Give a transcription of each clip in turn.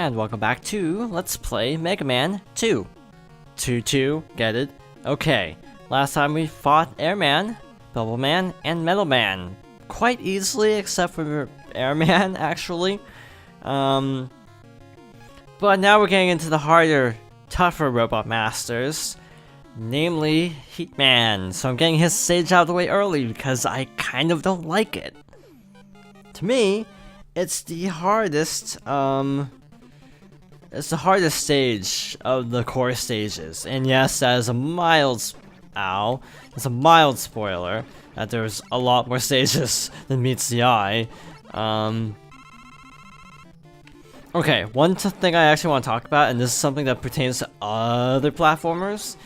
And welcome back to Let's Play Mega Man 2. 2-2, get it? Okay, last time we fought Airman, Bubble Man, and Metal Man. Quite easily, except for Airman, actually. But now we're getting into the harder, tougher Robot Masters. Namely, Heatman. So I'm getting his stage out of the way early because I kind of don't like it. To me, it's the hardest, it's the hardest stage of the core stages. And yes, that is a mild, it's a mild spoiler that there's a lot more stages than meets the eye. Okay, one thing I actually want to talk about, and this is something that pertains to other platformers,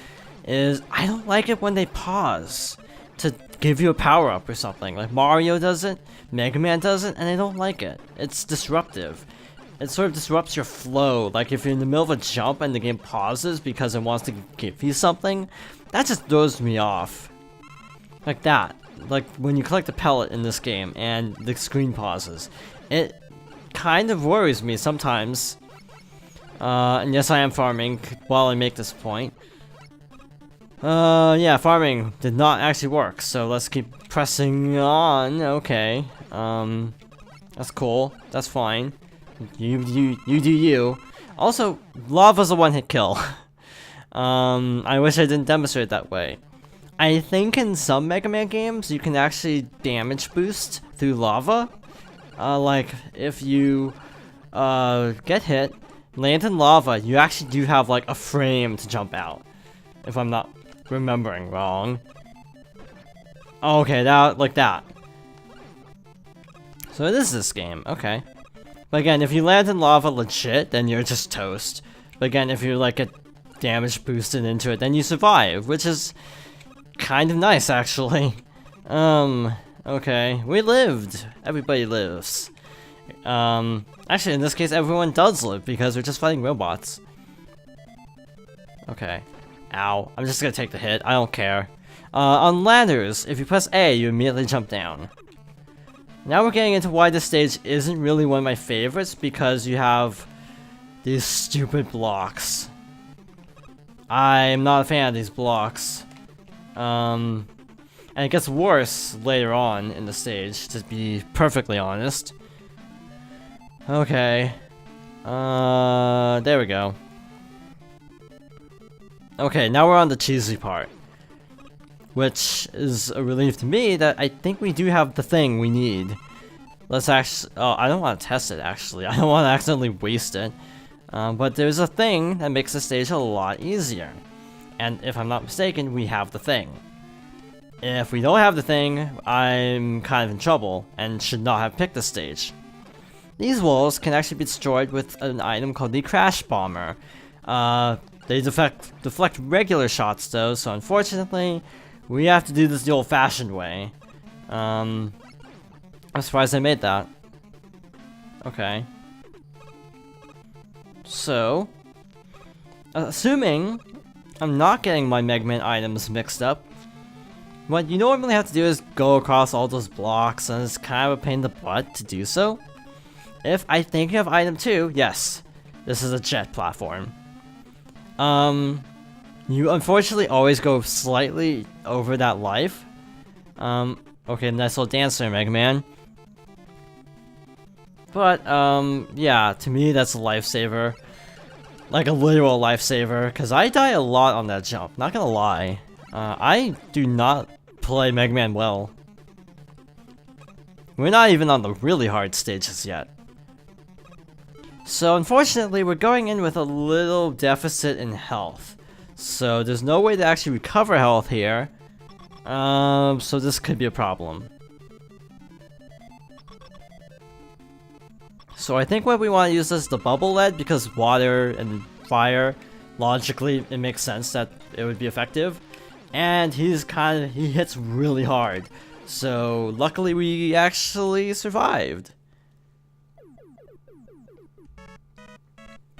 is I don't like it when they pause to give you a power-up or something. Like Mario does it, Mega Man does it, and I don't like it. It's disruptive. It sort of disrupts your flow. Like if you're in the middle of a jump and the game pauses because it wants to give you something, that just throws me off. Like that. Like when you collect a pellet in this game and the screen pauses. It kind of worries me sometimes. And yes, I am farming while I make this point. Yeah, farming did not actually work, so let's keep pressing on. Okay, that's cool. That's fine. You do you. Also, lava's a one-hit kill. I wish I didn't demonstrate it that way. I think in some Mega Man games you can actually damage boost through lava. Like if you get hit, land in lava, you actually do have like a frame to jump out. If I'm not remembering wrong. Okay, that like that. So it is this game, okay. But again, if you land in lava legit, then you're just toast. But again, if you like get damage boosted into it, then you survive, which is kind of nice actually. Okay, we lived. Everybody lives. Actually in this case everyone does live because we're just fighting robots. Okay. Ow. I'm just gonna take the hit. I don't care. On ladders, if you press A, you immediately jump down. Now we're getting into why this stage isn't really one of my favorites, because you have these stupid blocks. I'm not a fan of these blocks. And it gets worse later on in the stage, to be perfectly honest. Okay. There we go. Okay, now we're on the cheesy part. Which is a relief to me that I think we do have the thing we need. Let's actually... Oh, I don't want to test it, actually. I don't want to accidentally waste it. But there's a thing that makes the stage a lot easier. And if I'm not mistaken, we have the thing. If we don't have the thing, I'm kind of in trouble and should not have picked the stage. These walls can actually be destroyed with an item called the Crash Bomber. They deflect regular shots though, so unfortunately, we have to do this the old-fashioned way. I'm surprised I made that. Okay. So, assuming I'm not getting my Mega Man items mixed up, what you normally have to do is go across all those blocks, and it's kind of a pain in the butt to do so. If I think you have item 2, yes, this is a jet platform. You unfortunately always go slightly over that life. Okay, nice little dance there, Mega Man. But, yeah, to me that's a lifesaver. Like a literal lifesaver, because I die a lot on that jump, not gonna lie. I do not play Mega Man well. We're not even on the really hard stages yet. So unfortunately, we're going in with a little deficit in health. So there's no way to actually recover health here. So this could be a problem. So I think what we want to use is the bubble lead, because water and fire, logically it makes sense that it would be effective. And he hits really hard. So luckily we actually survived.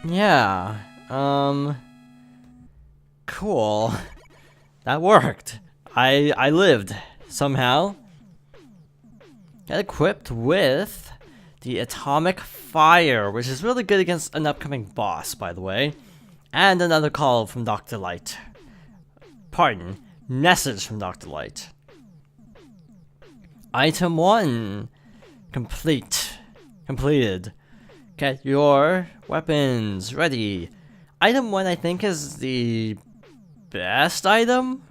Yeah, cool. That worked. I lived, somehow. Got equipped with the Atomic Fire, which is really good against an upcoming boss, by the way. And another call from Dr. Light. Pardon, message from Dr. Light. Item 1. Completed. Get your weapons ready. Item 1, I think, is the best item?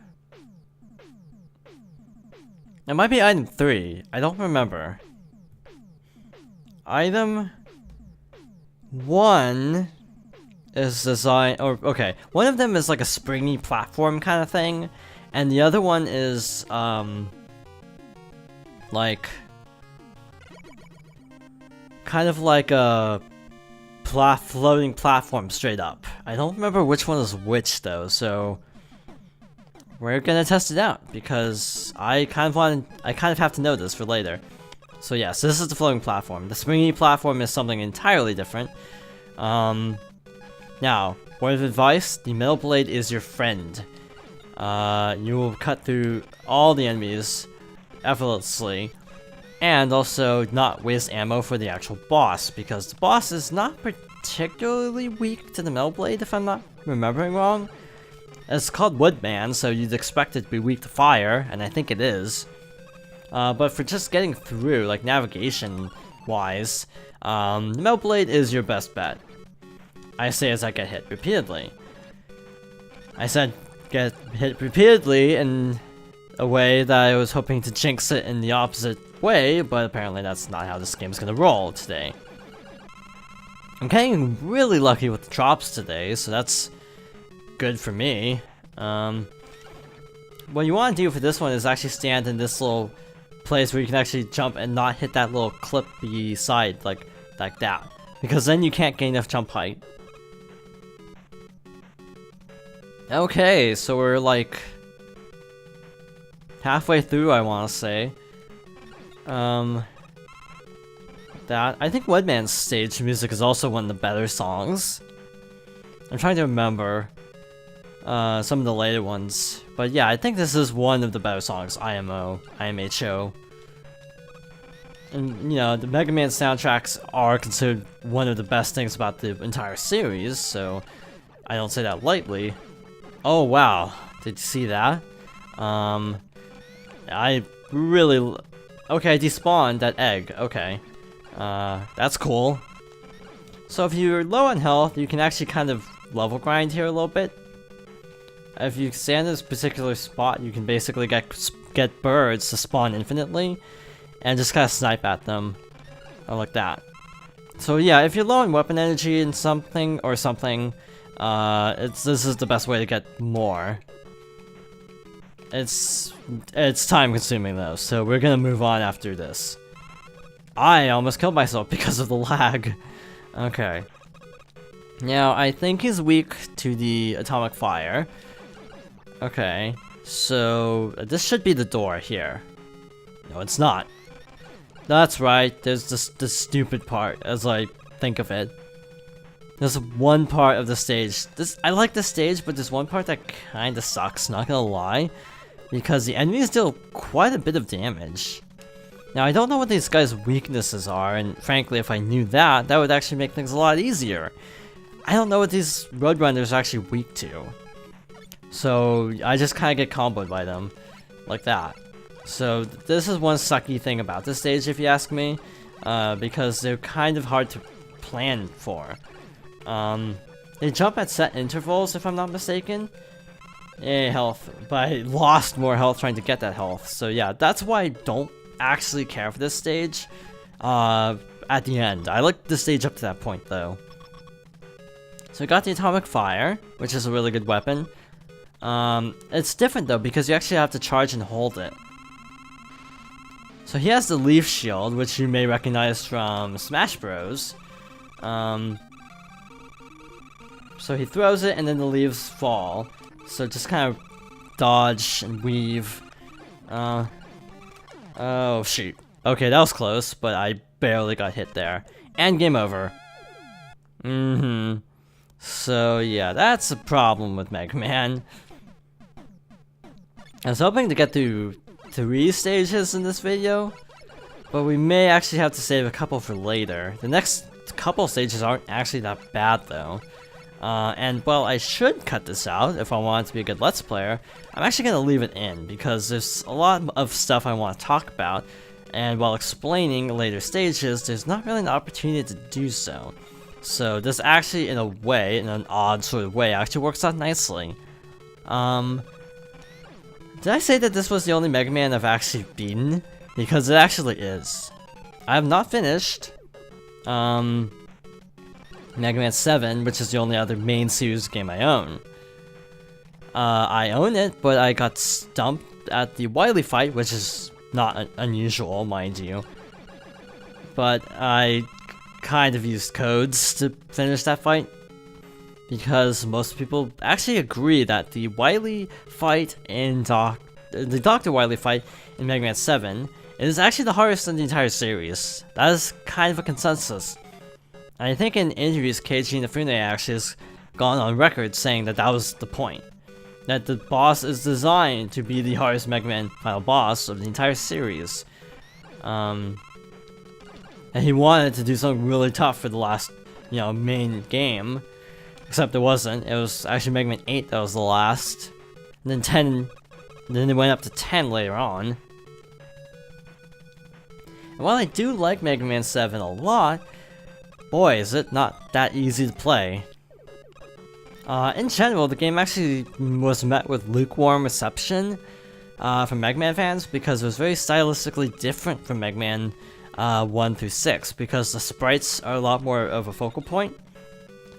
It might be item 3. I don't remember. Item 1 is designed, or okay, one of them is like a springy platform kind of thing, and the other one is like kind of like a floating platform straight up. I don't remember which one is which though, so we're gonna test it out because I kind of have to know this for later. So yes, this is the floating platform. The springy platform is something entirely different. Now, word of advice, the Metal Blade is your friend. You will cut through all the enemies effortlessly, and also not waste ammo for the actual boss, because the boss is not particularly weak to the Metal Blade, if I'm not remembering wrong. It's called Woodman, so you'd expect it to be weak to fire, and I think it is. But for just getting through, like navigation-wise, the Metal Blade is your best bet. I say as I get hit repeatedly. I said get hit repeatedly in a way that I was hoping to jinx it in the opposite way, but apparently that's not how this game is gonna roll today. I'm getting really lucky with the drops today, so that's good for me. What you want to do for this one is actually stand in this little place where you can actually jump and not hit that little clippy side like that, because then you can't gain enough jump height. Okay, so we're like halfway through, I want to say. That I think Woodman's stage music is also one of the better songs. I'm trying to remember some of the later ones, but yeah, I think this is one of the better songs. IMHO. And you know, the Mega Man soundtracks are considered one of the best things about the entire series, so I don't say that lightly. Oh wow, did you see that? I really... Okay, I despawned that egg, okay. That's cool. So if you're low on health, you can actually kind of level grind here a little bit. If you stand in this particular spot, you can basically get birds to spawn infinitely, and just kind of snipe at them, like that. So yeah, if you're low on weapon energy and something, this is the best way to get more. It's time consuming though, so we're gonna move on after this. I almost killed myself because of the lag. Okay. Now, I think he's weak to the Atomic Fire. Okay, so this should be the door here. No, it's not. That's right, there's this stupid part, as I think of it. There's one part of the stage. I like the stage, but there's one part that kinda sucks, not gonna lie. Because the enemies deal quite a bit of damage. Now, I don't know what these guys' weaknesses are, and frankly, if I knew that, that would actually make things a lot easier. I don't know what these Roadrunners are actually weak to. So, I just kinda get comboed by them. Like that. So, this is one sucky thing about this stage, if you ask me. Because they're kind of hard to plan for. They jump at set intervals, if I'm not mistaken. Yay, health. But I lost more health trying to get that health. So yeah, that's why I don't actually care for this stage at the end. I like the stage up to that point, though. So we got the Atomic Fire, which is a really good weapon. It's different, though, because you actually have to charge and hold it. So he has the Leaf Shield, which you may recognize from Smash Bros. So he throws it, and then the leaves fall. So just kind of dodge and weave. Oh shoot. Okay, that was close, but I barely got hit there. And game over. So yeah, that's a problem with Mega Man. I was hoping to get through 3 stages in this video, but we may actually have to save a couple for later. The next couple stages aren't actually that bad though. And well, I should cut this out if I want it to be a good Let's Player. I'm actually going to leave it in because there's a lot of stuff I want to talk about, and while explaining later stages, there's not really an opportunity to do so. So this actually, in a way, in an odd sort of way, actually works out nicely. Did I say that this was the only Mega Man I've actually beaten? Because it actually is. I have not finished Mega Man 7, which is the only other main series game I own. I own it, but I got stumped at the Wily fight, which is not unusual, mind you. But I kind of used codes to finish that fight, because most people actually agree that the Wily fight in the Dr. Wily fight in Mega Man 7 is actually the hardest in the entire series. That is kind of a consensus. And I think in interviews, Keiji Inafune actually has gone on record saying that that was the point. That the boss is designed to be the hardest Mega Man final boss of the entire series. And he wanted to do something really tough for the last, main game. Except it wasn't. It was actually Mega Man 8 that was the last. And then 10, and then it went up to 10 later on. And while I do like Mega Man 7 a lot, boy, is it not that easy to play. In general, the game actually was met with lukewarm reception from Mega Man fans because it was very stylistically different from Mega Man 1 through 6, because the sprites are a lot more of a focal point.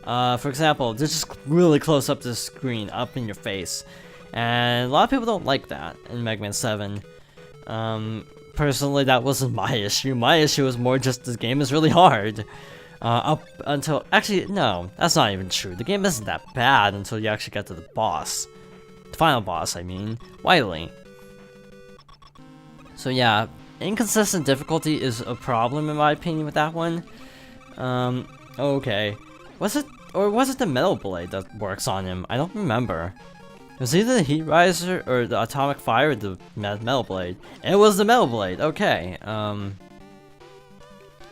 For example, they're just really close up to the screen, up in your face, and a lot of people don't like that in Mega Man 7. Personally, that wasn't my issue. My issue was more just the game is really hard. Up until... Actually, no, that's not even true. The game isn't that bad until you actually get to the boss. The final boss, I mean. Wily. So yeah, inconsistent difficulty is a problem in my opinion with that one. Okay. Was it the Metal Blade that works on him? I don't remember. It was either the Heat Riser or the Atomic Fire or the Metal Blade. It was the Metal Blade, okay.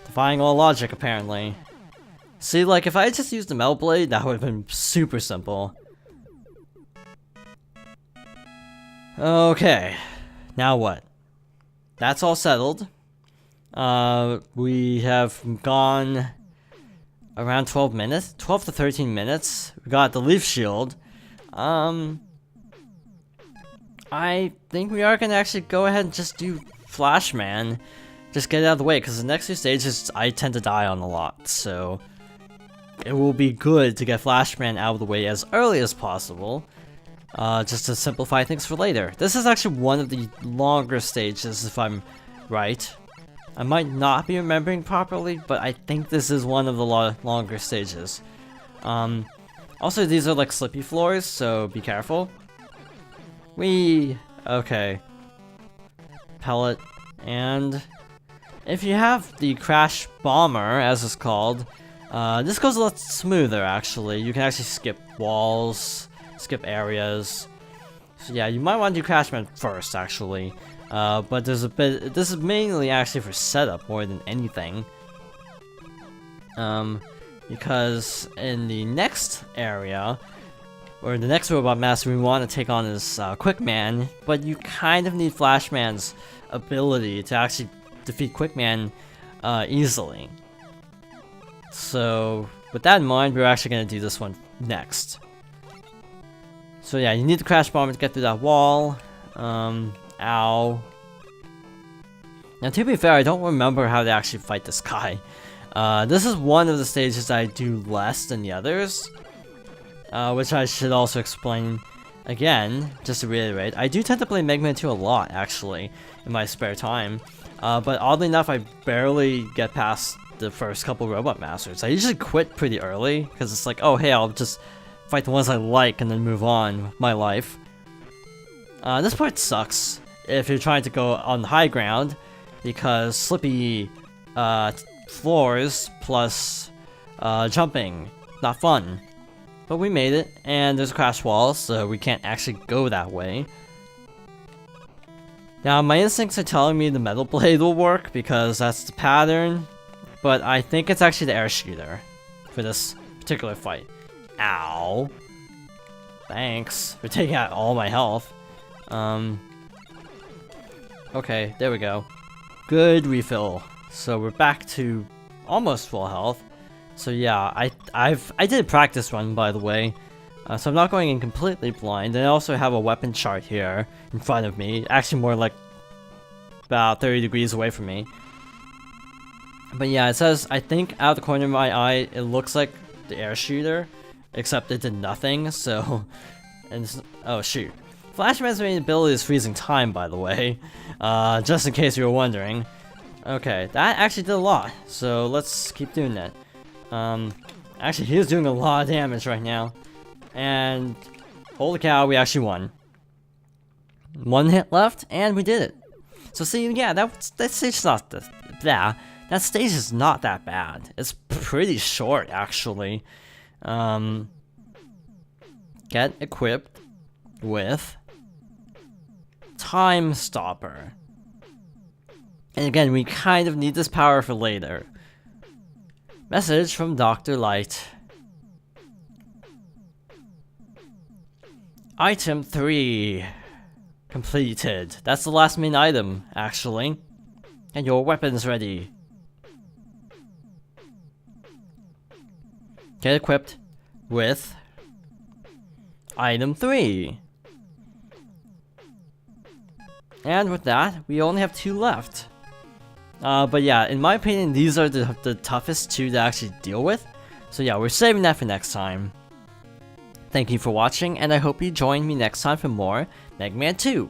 Defying all logic, apparently. See, like, if I had just used the Metal Blade, that would have been super simple. Okay. Now what? That's all settled. We have gone around 12 minutes? 12 to 13 minutes. We got the Leaf Shield. I think we are gonna actually go ahead and just do Flashman. Just get it out of the way, because the next two stages I tend to die on a lot, so it will be good to get Flashman out of the way as early as possible, just to simplify things for later. This is actually one of the longer stages, if I'm right. I might not be remembering properly, but I think this is one of the longer stages. Also, these are like slippy floors, so be careful. Okay. Pellet. And if you have the Crash Bomber, as it's called, this goes a lot smoother, actually. You can actually skip walls, skip areas. So yeah, you might want to do Crashman first, actually. But this is mainly actually for setup more than anything. Because in the next area, or the next Robot Master we want to take on is Quickman, but you kind of need Flashman's ability to actually defeat Quickman easily. So, with that in mind, we're actually going to do this one next. So yeah, you need the Crash Bomber to get through that wall. Ow. Now, to be fair, I don't remember how to actually fight this guy. This is one of the stages I do less than the others. Which I should also explain again, just to reiterate. I do tend to play Mega Man 2 a lot, actually, in my spare time. But oddly enough, I barely get past the first couple Robot Masters. I usually quit pretty early, because it's like, oh hey, I'll just fight the ones I like and then move on with my life. This part sucks if you're trying to go on high ground, because slippy floors plus jumping, not fun. But we made it, and there's a crash wall, so we can't actually go that way. Now, my instincts are telling me the Metal Blade will work because that's the pattern, but I think it's actually the Air Shooter for this particular fight. Ow. Thanks for taking out all my health. Okay, there we go. Good refill. So we're back to almost full health. So yeah, I did a practice run, by the way. So I'm not going in completely blind. And I also have a weapon chart here in front of me. Actually more like about 30 degrees away from me. But yeah, it says, I think out of the corner of my eye, it looks like the Air Shooter. Except it did nothing, so... oh shoot. Flashman's main ability is freezing time, by the way. Just in case you were wondering. Okay, that actually did a lot. So let's keep doing that. Actually, he is doing a lot of damage right now. And holy cow, we actually won. 1 hit left, and we did it. So see, yeah, that stage's not that stage is not that bad. It's pretty short, actually. Get equipped with Time Stopper. And again, we kind of need this power for later. Message from Dr. Light. Item 3 completed. That's the last main item, actually. And your weapon's ready. Get equipped with Item 3. And with that, we only have 2 left. But yeah, in my opinion, these are the toughest 2 to actually deal with. So yeah, we're saving that for next time. Thank you for watching, and I hope you join me next time for more Mega Man 2.